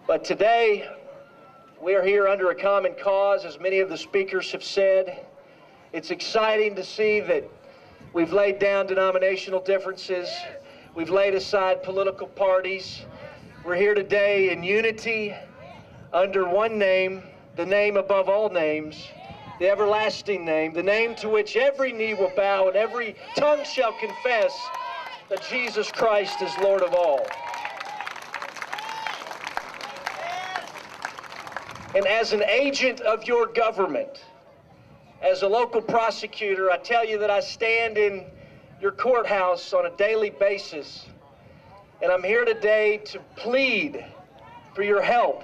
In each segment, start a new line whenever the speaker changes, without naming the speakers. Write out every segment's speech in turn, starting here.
But today, we are here under a common cause, as many of the speakers have said. It's exciting to see that we've laid down denominational differences. We've laid aside political parties. We're here today in unity under one name, the name above all names, the everlasting name, the name to which every knee will bow and every tongue shall confess that Jesus Christ is Lord of all. And as an agent of your government, as a local prosecutor, I tell you that I stand in your courthouse on a daily basis, and I'm here today to plead for your help.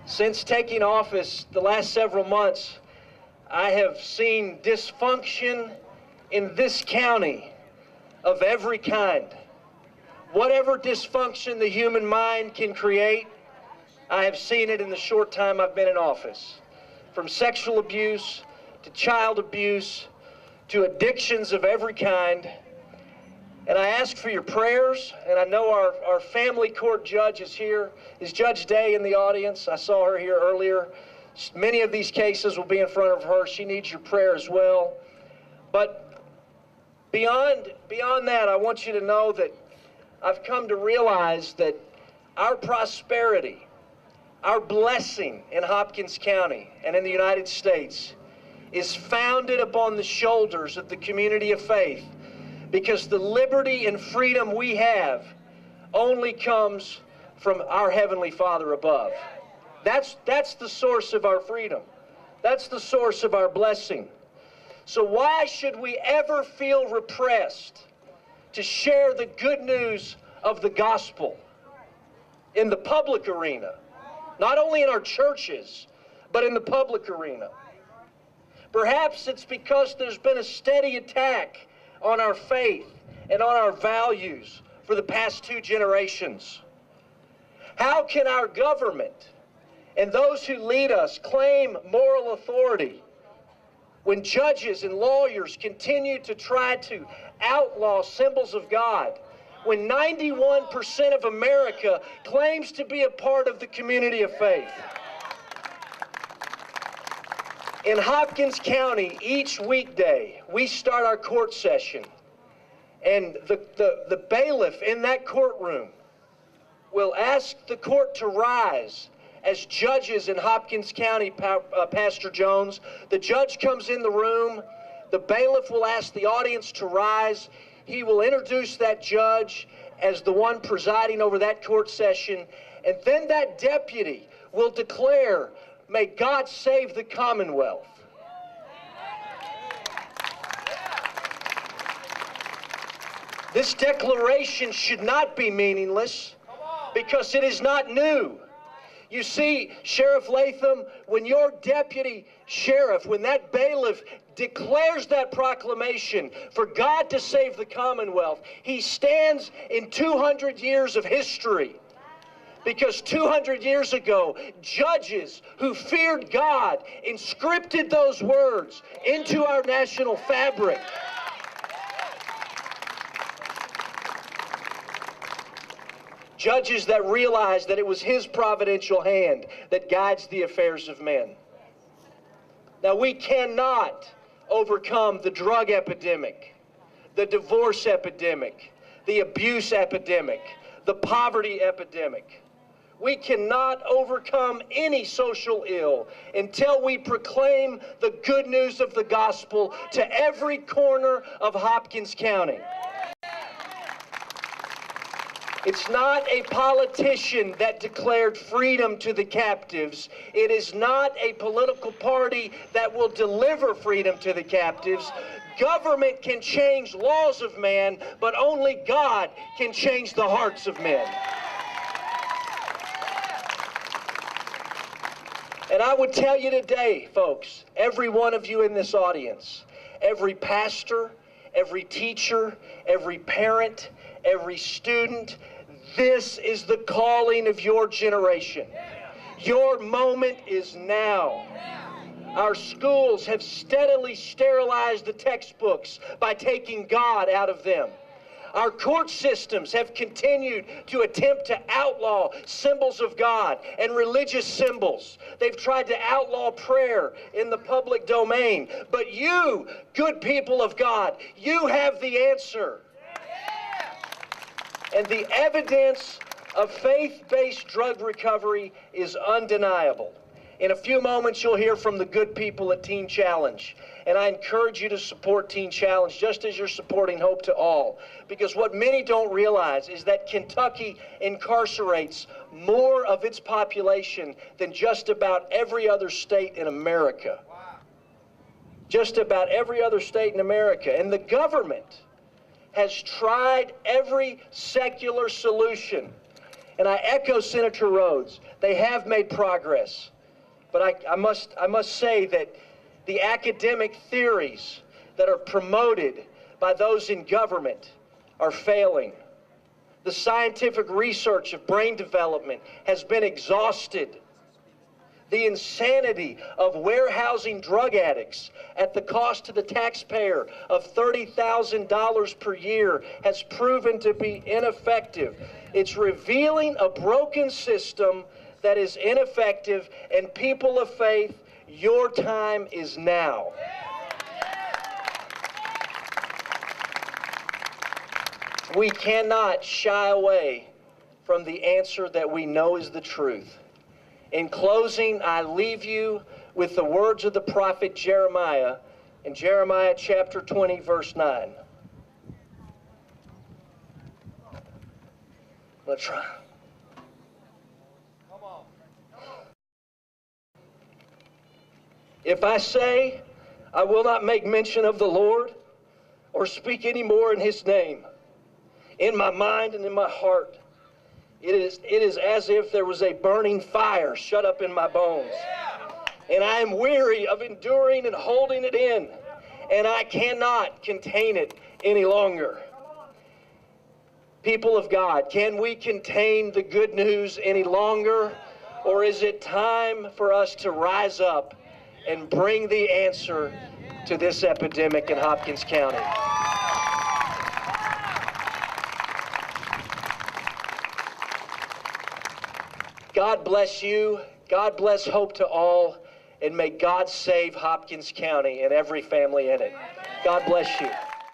Since taking office the last several months, I have seen dysfunction in this county of every kind. Whatever dysfunction the human mind can create, I have seen it in the short time I've been in office. From sexual abuse to child abuse to addictions of every kind. And I ask for your prayers, and I know our family court judge is here. Is Judge Day in the audience? I saw her here earlier. Many of these cases will be in front of her. She needs your prayer as well. But beyond that, I want you to know that I've come to realize that our prosperity, our blessing in Hopkins County and in the United States is founded upon the shoulders of the community of faith, because the liberty and freedom we have only comes from our Heavenly Father above. That's the source of our freedom. That's the source of our blessing. So why should we ever feel repressed to share the good news of the gospel in the public arena? Not only in our churches, but in the public arena. Perhaps it's because there's been a steady attack on our faith and on our values for the past 2 generations. How can our government and those who lead us claim moral authority when judges and lawyers continue to try to outlaw symbols of God, when 91% of America claims to be a part of the community of faith? In Hopkins County, each weekday, we start our court session, and the bailiff in that courtroom will ask the court to rise as judges in Hopkins County, Pastor Jones. The judge comes in the room, the bailiff will ask the audience to rise. He will introduce that judge as the one presiding over that court session, and then that deputy will declare, "May God save the Commonwealth." This declaration should not be meaningless because it is not new. You see, Sheriff Latham, when your deputy sheriff, when that bailiff declares that proclamation for God to save the Commonwealth, he stands in 200 years of history. Because 200 years ago, judges who feared God inscripted those words into our national fabric. Judges that realized that it was His providential hand that guides the affairs of men. Now, we cannot overcome the drug epidemic, the divorce epidemic, the abuse epidemic, the poverty epidemic. We cannot overcome any social ill until we proclaim the good news of the gospel to every corner of Hopkins County. It's not a politician that declared freedom to the captives. It is not a political party that will deliver freedom to the captives. Government can change laws of man, but only God can change the hearts of men. And I would tell you today, folks, every one of you in this audience, every pastor, every teacher, every parent, every student, this is the calling of your generation. Your moment is now. Our schools have steadily sterilized the textbooks by taking God out of them. Our court systems have continued to attempt to outlaw symbols of God and religious symbols. They've tried to outlaw prayer in the public domain. But you, good people of God, you have the answer. And the evidence of faith-based drug recovery is undeniable. In a few moments, you'll hear from the good people at Teen Challenge. And I encourage you to support Teen Challenge just as you're supporting Hope2All. Because what many don't realize is that Kentucky incarcerates more of its population than just about every other state in America. Just about every other state in America. And the government has tried every secular solution. And I echo Senator Rhodes. They have made progress. But I must say that the academic theories that are promoted by those in government are failing. The scientific research of brain development has been exhausted. The insanity of warehousing drug addicts at the cost to the taxpayer of $30,000 per year has proven to be ineffective. It's revealing a broken system that is ineffective, and people of faith, your time is now. We cannot shy away from the answer that we know is the truth. In closing, I leave you with the words of the prophet Jeremiah in Jeremiah chapter 20, verse 9. Let's try. If I say, I will not make mention of the Lord or speak any more in his name, in my mind and in my heart, it is as if there was a burning fire shut up in my bones. And I am weary of enduring and holding it in, and I cannot contain it any longer. People of God, can we contain the good news any longer? Or is it time for us to rise up and bring the answer to this epidemic in Hopkins County? God bless you. God bless Hope2All. And may God save Hopkins County and every family in it. God bless you.